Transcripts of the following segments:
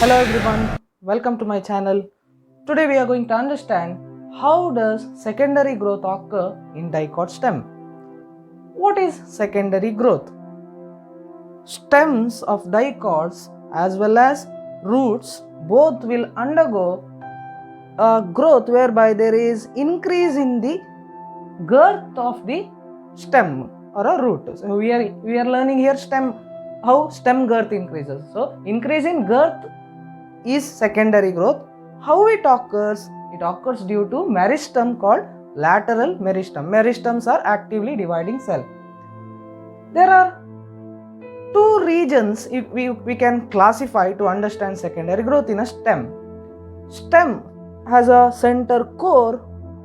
Hello everyone, welcome to my channel. Today we are going to understand how does secondary growth occur in dicot stem. What is secondary growth? Stems of dicots as well as roots both will undergo a growth whereby there is increase in the girth of the stem or a root. So we are learning here how stem girth increases. So increase in girth is secondary growth. How it occurs? It occurs due to meristem called lateral meristem. Meristems are actively dividing cell. There are two regions we can classify to understand secondary growth in a stem. Stem has a center core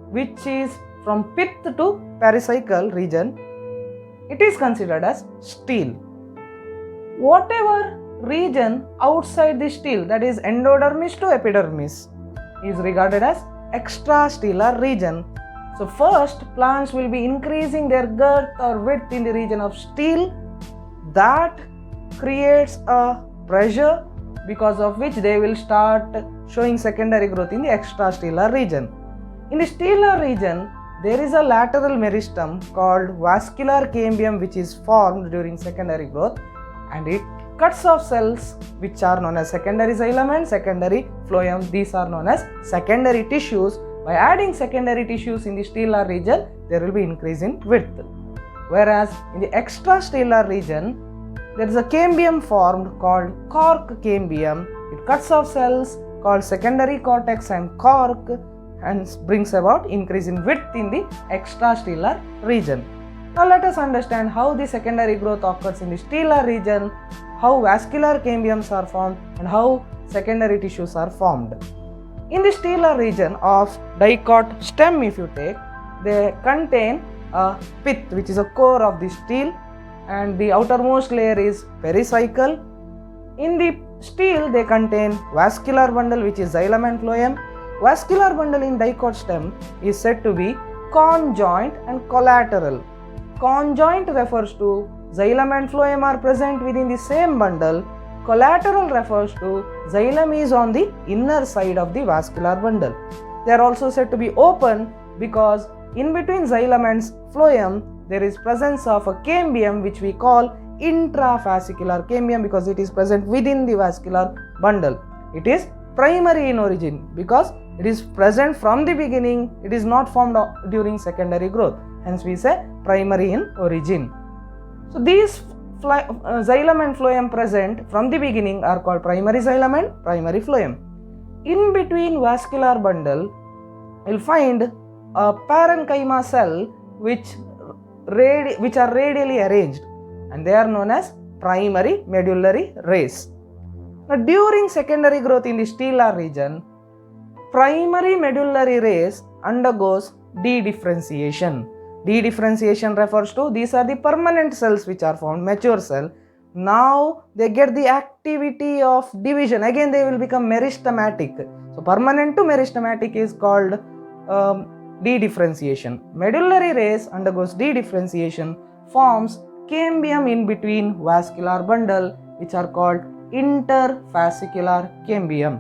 which is from pith to pericycle region. It is considered as stele. Whatever region outside the stele, that is endodermis to epidermis, is regarded as extrastellar region. So first, plants will be increasing their girth or width in the region of stele. That creates a pressure because of which they will start showing secondary growth in the extrastellar region. In the stellar region, there is a lateral meristem called vascular cambium which is formed during secondary growth, and it cuts off cells which are known as secondary xylem and secondary phloem. These are known as secondary tissues. By adding secondary tissues in the stellar region, there will be increase in width. Whereas in the extrastellar region, there is a cambium formed called cork cambium. It cuts off cells called secondary cortex and cork and brings about increase in width in the extrastellar region. Now let us understand how the secondary growth occurs in the stellar region, how vascular cambiums are formed, and how secondary tissues are formed. In the stellar region of dicot stem, if you take, they contain a pith which is a core of the stele, and the outermost layer is pericycle. In the stele they contain vascular bundle which is xylem and phloem. Vascular bundle in dicot stem is said to be conjoint and collateral. Conjoint refers to xylem and phloem are present within the same bundle. Collateral refers to xylem is on the inner side of the vascular bundle. They are also said to be open because in between xylem and phloem there is presence of a cambium which we call intrafascicular cambium because it is present within the vascular bundle. It is primary in origin because it is present from the beginning. It is not formed during secondary growth. Hence we say primary in origin. So these xylem and phloem present from the beginning are called primary xylem and primary phloem. In between vascular bundle, you will find a parenchyma cell which are radially arranged, and they are known as primary medullary rays. Now during secondary growth in the stellar region, primary medullary rays undergoes dedifferentiation. Dedifferentiation refers to these are the permanent cells which are formed, mature cell. Now they get the activity of division. Again they will become meristematic. So permanent to meristematic is called dedifferentiation. Medullary rays undergoes dedifferentiation, forms cambium in between vascular bundle which are called interfascicular cambium.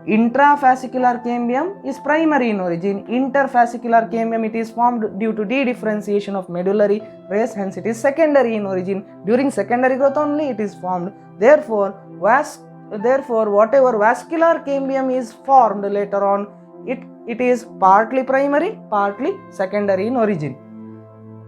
Intrafascicular cambium is primary in origin. Interfascicular cambium, it is formed due to dedifferentiation of medullary rays, hence it is secondary in origin. During secondary growth only it is formed. Therefore whatever vascular cambium is formed later on, it is partly primary, partly secondary in origin.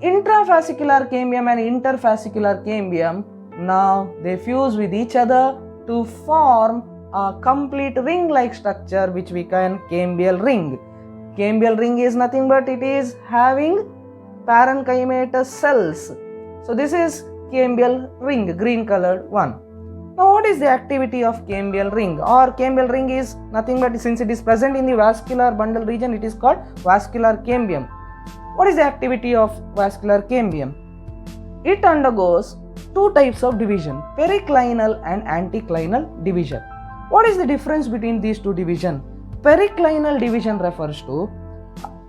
Intrafascicular cambium and interfascicular cambium, now they fuse with each other to form a complete ring-like structure which we can cambial ring. Cambial ring is nothing but it is having parenchymatous cells. So this is cambial ring, green colored one. Now what is the activity of cambial ring? Or cambial ring is nothing but since it is present in the vascular bundle region, it is called vascular cambium. What is the activity of vascular cambium? It undergoes two types of division, periclinal and anticlinal division. What is the difference between these two divisions? Periclinal division refers to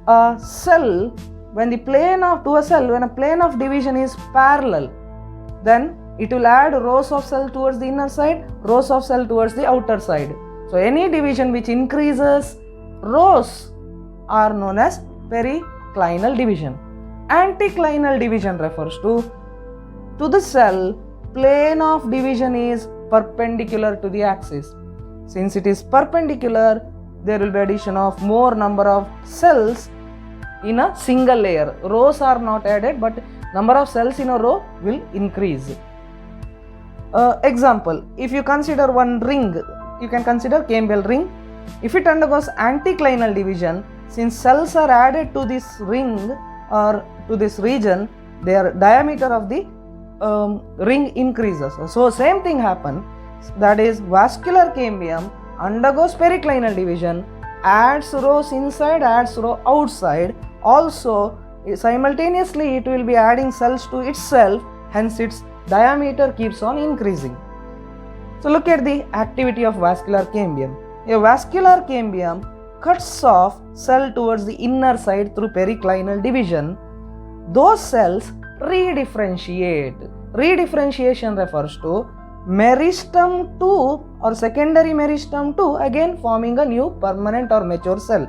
a cell when a plane of division is parallel, then it will add rows of cell towards the inner side, rows of cell towards the outer side. So any division which increases rows are known as periclinal division. Anticlinal division refers to the cell plane of division is perpendicular to the axis. Since it is perpendicular, there will be addition of more number of cells in a single layer. Rows are not added, but number of cells in a row will increase. Example, if you consider one ring, you can consider Campbell ring. If it undergoes anticlinal division, since cells are added to this ring or to this region, their diameter of the ring increases. So same thing happens, that is vascular cambium undergoes periclinal division, adds rows inside, adds row outside. Also simultaneously it will be adding cells to itself, hence its diameter keeps on increasing. So look at the activity of vascular cambium. A vascular cambium cuts off cell towards the inner side through periclinal division. Those cells redifferentiate. Redifferentiation refers to meristem 2 or secondary meristem 2 again forming a new permanent or mature cell.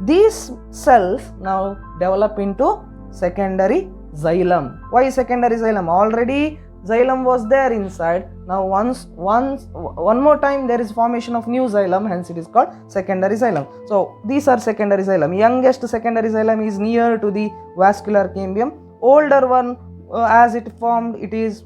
These cells now develop into secondary xylem. Why secondary xylem? Already xylem was there inside. Now one more time there is formation of new xylem, hence it is called secondary xylem. So these are secondary xylem. Youngest secondary xylem is near to the vascular cambium. Older one, as it formed, it is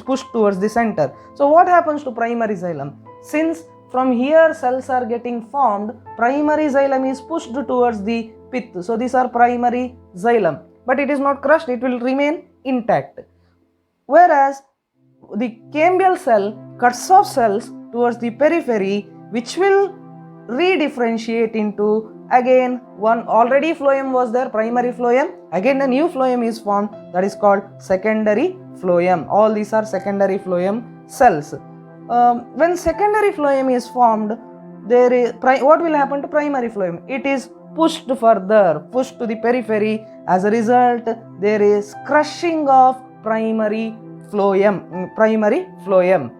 pushed towards the center. So what happens to primary xylem? Since from here cells are getting formed, primary xylem is pushed towards the pith. So these are primary xylem, but it is not crushed, it will remain intact. Whereas the cambial cell cuts off cells towards the periphery, which will redifferentiate into, again, one already phloem was there, primary phloem, again a new phloem is formed, that is called secondary phloem. All these are secondary phloem cells. When secondary phloem is formed, there is what will happen to primary phloem? It is pushed further, pushed to the periphery. As a result, there is crushing of primary phloem.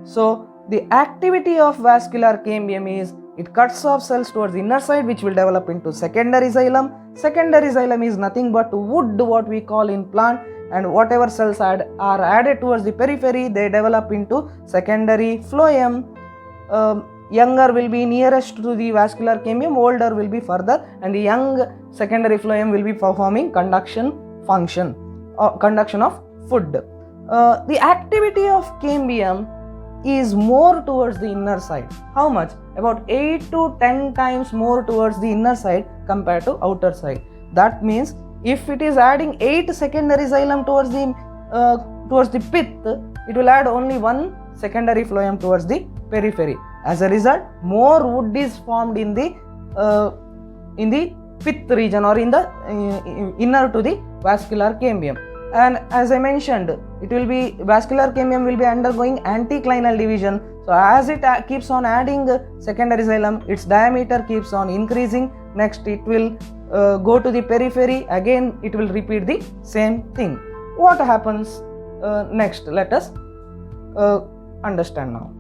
So the activity of vascular cambium is it cuts off cells towards the inner side, which will develop into secondary xylem. Secondary xylem is nothing but wood, what we call in plant, and whatever cells are added towards the periphery, they develop into secondary phloem. Younger will be nearest to the vascular cambium, older will be further, and the young secondary phloem will be performing conduction function or conduction of food. The activity of cambium is more towards the inner side. How much? About 8 to 10 times more towards the inner side compared to outer side. That means if it is adding 8 secondary xylem towards the pith, it will add only 1 secondary phloem towards the periphery. As a result, more wood is formed in the pith region or in the inner to the vascular cambium. And as I mentioned, it will be vascular cambium will be undergoing anticlinal division. So as it keeps on adding secondary xylem, its diameter keeps on increasing. Next it will go to the periphery, again it will repeat the same thing. What happens next? Let us understand now.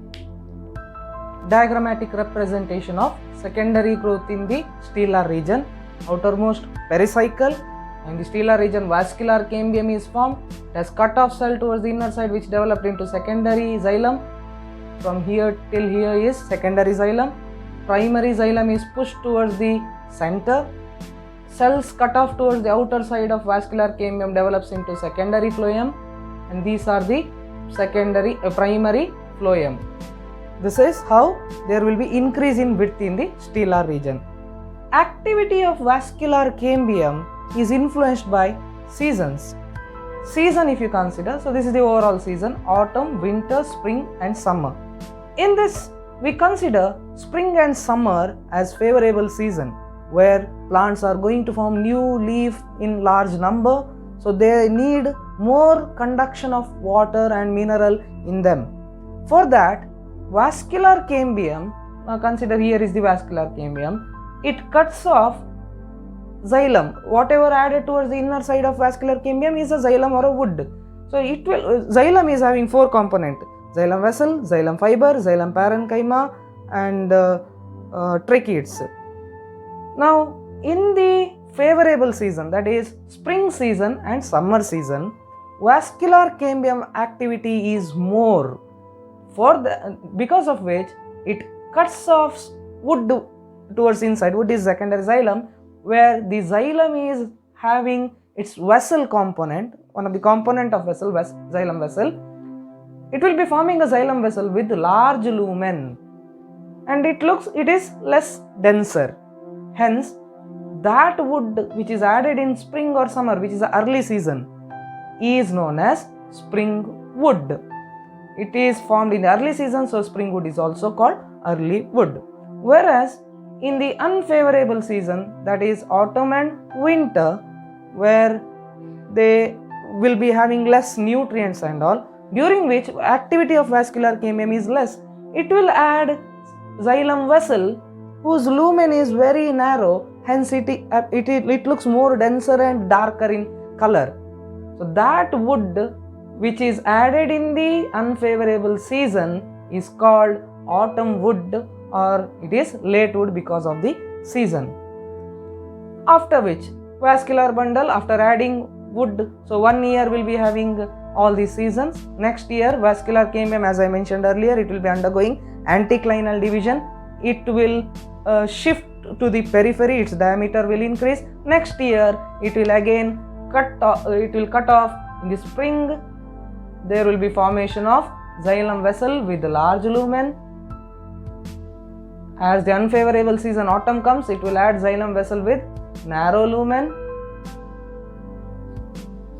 Diagrammatic representation of secondary growth in the stellar region. Outermost pericycle. In the stellar region, vascular cambium is formed. It has cut off cell towards the inner side, which developed into secondary xylem. From here till here is secondary xylem. Primary xylem is pushed towards the center. Cells cut off towards the outer side of vascular cambium develops into secondary phloem, and these are the primary phloem. This is how there will be increase in width in the stellar region. Activity of vascular cambium is influenced by seasons. Season, if you consider, so this is the overall season: autumn, winter, spring and summer. In this, we consider spring and summer as favorable season, where plants are going to form new leaf in large number, so they need more conduction of water and mineral in them. For that, vascular cambium, now consider here is the vascular cambium, it cuts off xylem. Whatever added towards the inner side of vascular cambium is a xylem or a wood. So xylem is having 4 components: xylem vessel, xylem fiber, xylem parenchyma, and tracheids. Now, in the favorable season, that is spring season and summer season, vascular cambium activity is more, because of which it cuts off wood towards inside. Wood is secondary xylem, where the xylem is having its vessel component, one of the component of vessel, xylem vessel. It will be forming a xylem vessel with large lumen, and it is less denser. Hence, that wood which is added in spring or summer, which is the early season, is known as spring wood. It is formed in the early season, so spring wood is also called early wood. Whereas in the unfavorable season, that is autumn and winter, where they will be having less nutrients and all, during which activity of vascular cambium is less, it will add xylem vessel whose lumen is very narrow, hence it looks more denser and darker in color. So that wood which is added in the unfavorable season is called autumn wood, or it is late wood because of the season. After which vascular bundle, after adding wood, so 1 year will be having all these seasons. Next year vascular cambium, as I mentioned earlier, it will be undergoing anticlinal division. It will shift to the periphery, its diameter will increase. Next year it will again cut off. In the spring there will be formation of xylem vessel with large lumen. As the unfavorable season autumn comes, it will add xylem vessel with narrow lumen.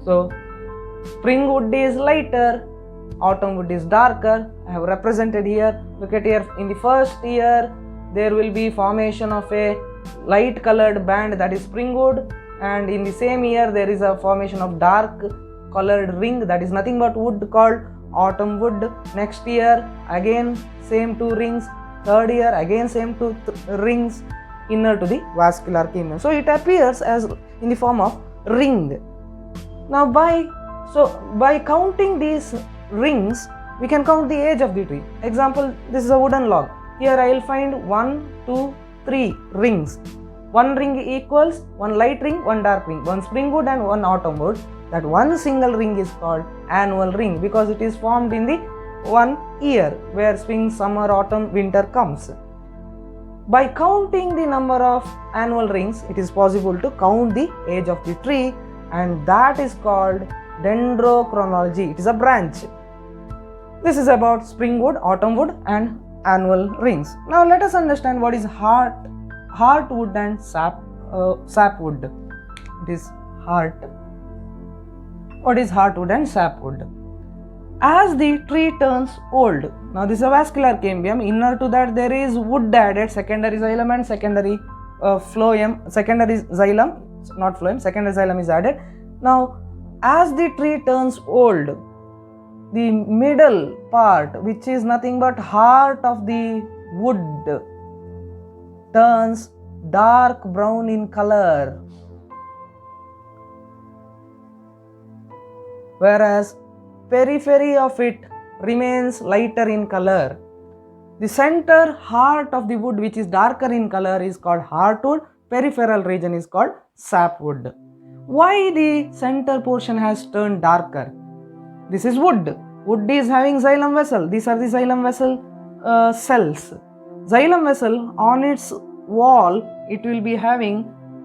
So spring wood is lighter, autumn wood is darker. I have represented here. Look at here, in the first year there will be formation of a light colored band, that is spring wood, and in the same year there is a formation of dark colored ring, that is nothing but wood, called autumn wood. Next year again same 2 rings. Third year again same 2 rings inner to the vascular cambium. So it appears as in the form of ring. Now by counting these rings, we can count the age of the tree. Example, this is a wooden log. Here I will find 1, 2, 3 rings. 1 ring equals 1 light ring, 1 dark ring, 1 spring wood and 1 autumn wood. That one single ring is called annual ring, because it is formed in the 1 year, where spring, summer, autumn, winter comes. By counting the number of annual rings, it is possible to count the age of the tree, and that is called dendrochronology. It is a branch. This is about spring wood, autumn wood and annual rings. Now let us understand what is heartwood and sapwood. It is what is heartwood and sapwood? As the tree turns old, now this is a vascular cambium, inner to that there is wood added, secondary xylem and secondary phloem, secondary xylem, not phloem, secondary xylem is added. Now as the tree turns old, the middle part, which is nothing but heart of the wood, turns dark brown in color, whereas periphery of it remains lighter in color. The center heart of the wood, which is darker in color, is called heartwood. Peripheral region is called sapwood. Why the center portion has turned darker? This is wood. Wood is having xylem vessel. These are the xylem vessel cells. Xylem vessel, on its wall, it will be having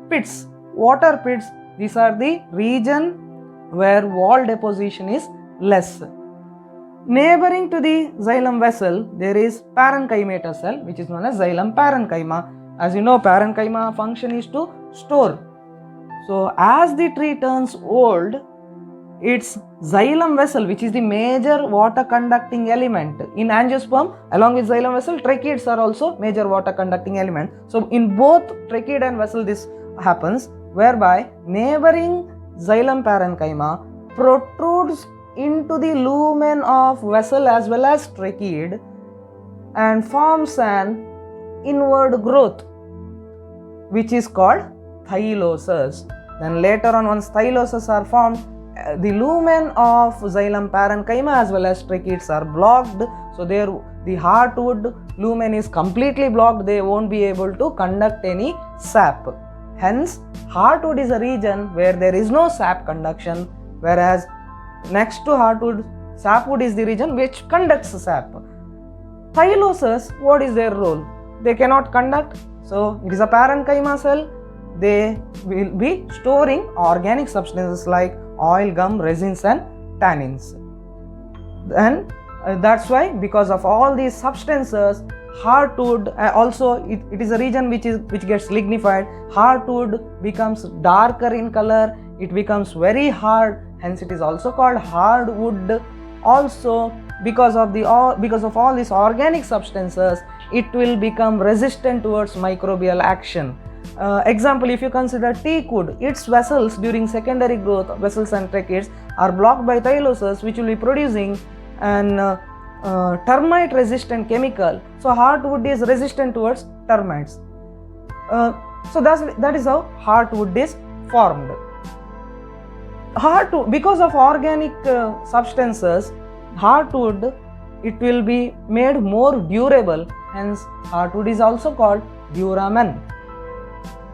pits, water pits. These are the region where wall deposition is less. Neighboring to the xylem vessel, there is parenchymatous cell, which is known as xylem parenchyma. As you know, parenchyma function is to store. So as the tree turns old, its xylem vessel, which is the major water conducting element in angiosperm, along with xylem vessel, tracheids are also major water conducting element. So in both tracheid and vessel this happens, whereby neighboring xylem parenchyma protrudes into the lumen of vessel as well as tracheid and forms an inward growth, which is called thyllosis. Then later on, once thyllosis are formed, the lumen of xylem parenchyma as well as tracheids are blocked, so the heartwood lumen is completely blocked, they won't be able to conduct any sap. Hence, heartwood is a region where there is no sap conduction, whereas next to heartwood, sapwood is the region which conducts sap. Thyloses, what is their role? They cannot conduct, so it is a parenchyma cell. They will be storing organic substances like oil, gum, resins and tannins. And that's why, because of all these substances, heartwood also it is a region which gets lignified. Heartwood becomes darker in color, it becomes very hard, hence it is also called hardwood. Also, because of all these organic substances, it will become resistant towards microbial action. Example, if you consider teak wood, its vessels during secondary growth, vessels and tracheids, are blocked by thyloses, which will be producing an termite resistant chemical. So heartwood is resistant towards termites. So that is how heartwood is formed. Heartwood, because of organic substances, heartwood, it will be made more durable, hence heartwood is also called duramen.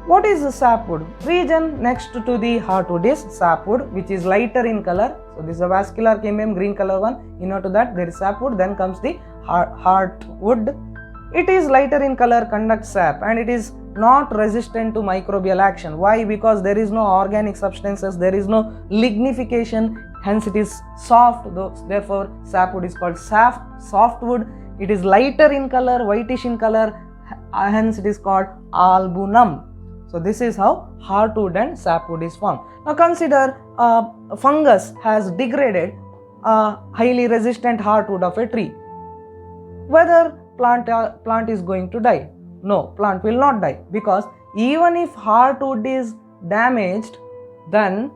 What is the sapwood? Region next to the heartwood is sapwood, which is lighter in color. So this is a vascular cambium, green color one. Inner to that there is sapwood, then comes the heartwood. It is lighter in color, conducts sap, and it is not resistant to microbial action. Why? Because there is no organic substances, there is no lignification, hence it is soft. Therefore sapwood is called softwood. It is lighter in color, whitish in color, hence it is called albunum. So this is how heartwood and sapwood is formed. Now consider fungus has degraded a highly resistant heartwood of a tree. Whether plant is going to die? No, plant will not die, because even if heartwood is damaged, then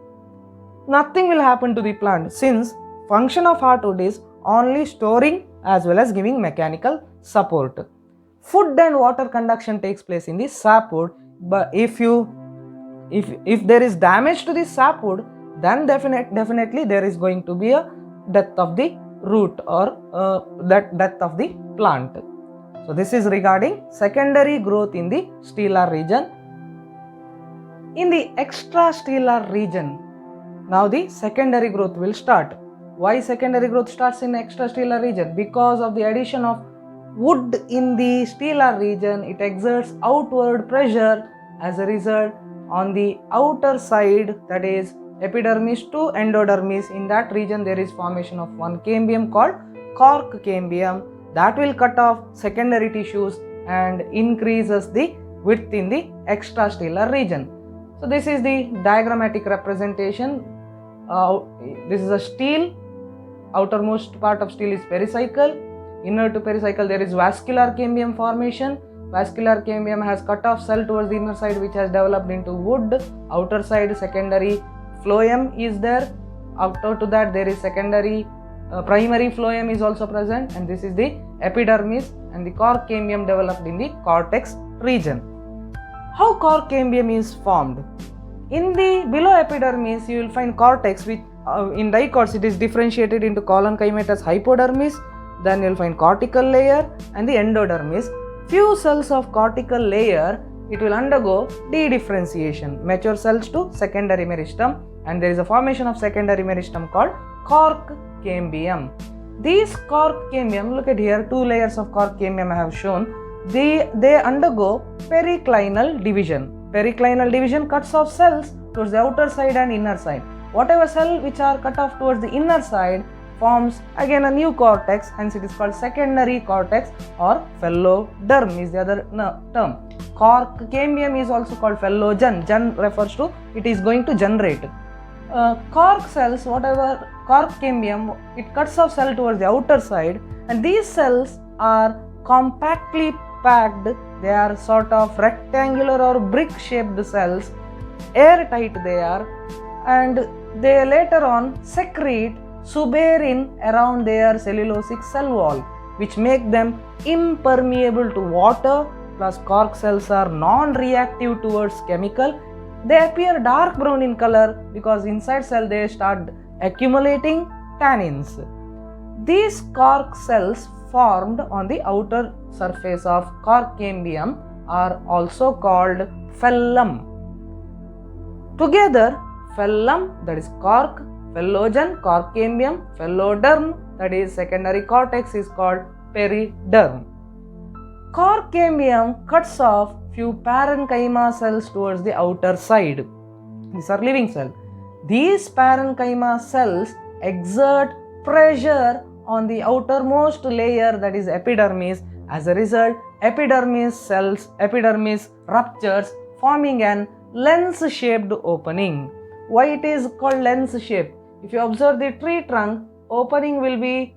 nothing will happen to the plant, since function of heartwood is only storing as well as giving mechanical support. Food and water conduction takes place in the sapwood, but if there is damage to the sapwood, then definitely there is going to be a death of the root or death of the plant. So this is regarding secondary growth in the stellar region. In the extrastellar region, now the secondary growth will start. Why secondary growth starts in extrastellar region? Because of the addition of wood in the stellar region, it exerts outward pressure. As a result, on the outer side, that is epidermis to endodermis, in that region there is formation of one cambium called cork cambium that will cut off secondary tissues and increases the width in the extrastellar region. So this is the diagrammatic representation. This is a stele. Outermost part of stele is pericycle. Inner to pericycle there is vascular cambium formation. Vascular cambium has cut off cell towards the inner side, which has developed into wood. Outer side secondary phloem is there. Outer to that there is secondary primary phloem is also present, and this is the epidermis, and the cork cambium developed in the cortex region. How cork cambium is formed? In the below epidermis you will find cortex, which in dicots it is differentiated into collenchymatous hypodermis. Then you will find cortical layer and the endodermis. Few cells of cortical layer, it will undergo dedifferentiation, mature cells to secondary meristem, and there is a formation of secondary meristem called cork cambium. These cork cambium, look at here, two layers of cork cambium I have shown. They undergo periclinal division. Periclinal division cuts off cells towards the outer side and inner side. Whatever cell which are cut off towards the inner side forms again a new cortex, hence it is called secondary cortex, or phelloderm is the other term. Cork cambium is also called phellogen. Gen refers to it is going to generate. Cork cells, whatever cork cambium, it cuts off cell towards the outer side, and these cells are compactly packed. They are sort of rectangular or brick shaped cells, airtight they are, and they later on secrete suberin around their cellulosic cell wall, which make them impermeable to water. Plus cork cells are non-reactive towards chemical. they appear dark brown in color because inside cell they start accumulating tannins. These cork cells formed on the outer surface of cork cambium are also called phellum. Together, phellum, that is cork, phellogen, cork cambium, phelloderm, that is secondary cortex, is called periderm. Cork cambium cuts off few parenchyma cells towards the outer side. These are living cells. These parenchyma cells exert pressure on the outermost layer, that is epidermis. As a result, epidermis ruptures, forming an lens-shaped opening. Why it is called lens-shaped? If you observe the tree trunk, opening will be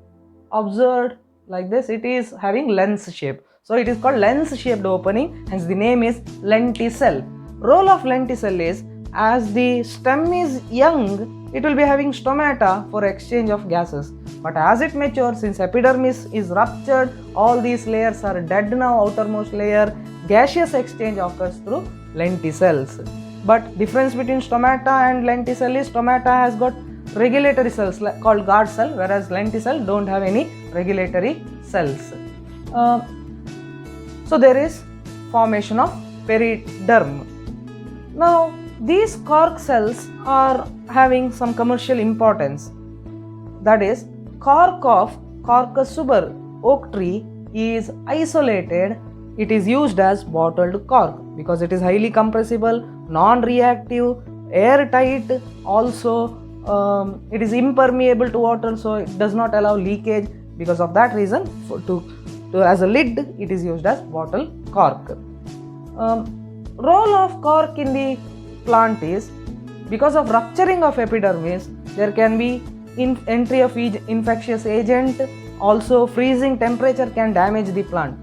observed like this. It is having lens shape. So it is called lens-shaped opening, hence the name is lenticel. Role of lenticel is, as the stem is young, it will be having stomata for exchange of gases. But as it matures, since epidermis is ruptured, all these layers are dead now, outermost layer, gaseous exchange occurs through lenticels. But difference between stomata and lenticel is, stomata has got regulatory cells called guard cell, whereas lenticel don't have any regulatory cells. So there is formation of periderm. Now these cork cells are having some commercial importance. That is, cork of Quercus suber oak tree is isolated. It is used as bottled cork because it is highly compressible, non-reactive, airtight. Also, it is impermeable to water, so it does not allow leakage. Because of that reason, as a lid, it is used as bottle cork. Role of cork in the plant is, because of rupturing of epidermis, there can be entry of infectious agent. Also, freezing temperature can damage the plant.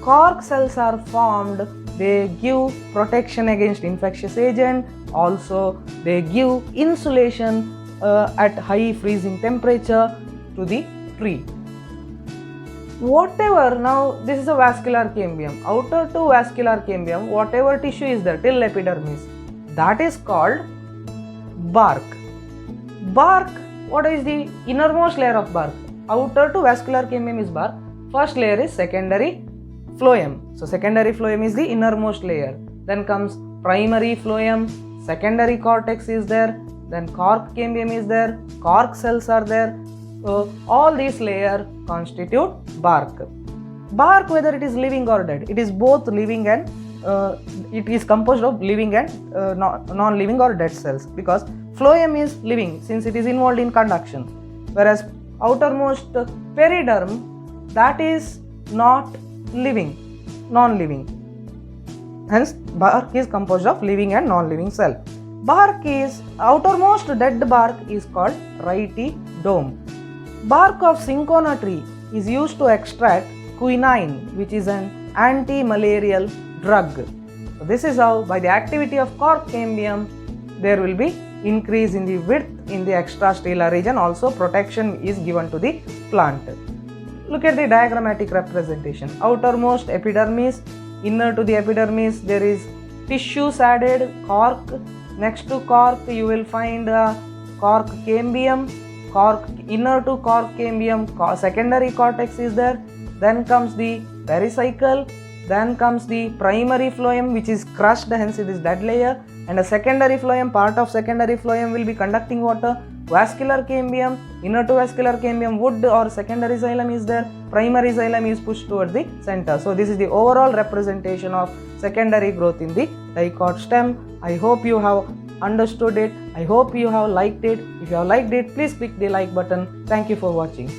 Cork cells are formed. They give protection against infectious agent. Also, they give insulation at high freezing temperature to the tree. Whatever, now this is a vascular cambium. Outer to vascular cambium, whatever tissue is there till epidermis, that is called bark. Bark, what is the innermost layer of bark? Outer to vascular cambium is bark. First layer is secondary phloem. So secondary phloem is the innermost layer. Then comes primary phloem, secondary cortex is there, then cork cambium is there, cork cells are there. So all these layers constitute bark. Bark, whether it is living or dead, it is both living and it is composed of living and non-living or dead cells, because phloem is living since it is involved in conduction, whereas outermost periderm, that is not living, non-living. Hence bark is composed of living and non-living cell. Bark is, outermost dead bark is called Rytidome. Bark of cinchona tree is used to extract quinine, which is an anti-malarial drug. So this is how, by the activity of cork cambium, there will be increase in the width in the extrastellar region. Also, protection is given to the plant. Look at the diagrammatic representation. Outermost epidermis, inner to the epidermis there is tissues added, cork. Next to cork you will find cork cambium. Cork, inner to cork cambium, secondary cortex is there. Then comes the pericycle. Then comes the primary phloem, which is crushed, hence it is dead layer. And a secondary phloem, part of secondary phloem will be conducting water. Vascular cambium, inner to vascular cambium, wood or secondary xylem is there. Primary xylem is pushed towards the center. So this is the overall representation of secondary growth in the dicot stem. I hope you have understood it. I hope you have liked it. If you have liked it, please click the like button. Thank you for watching.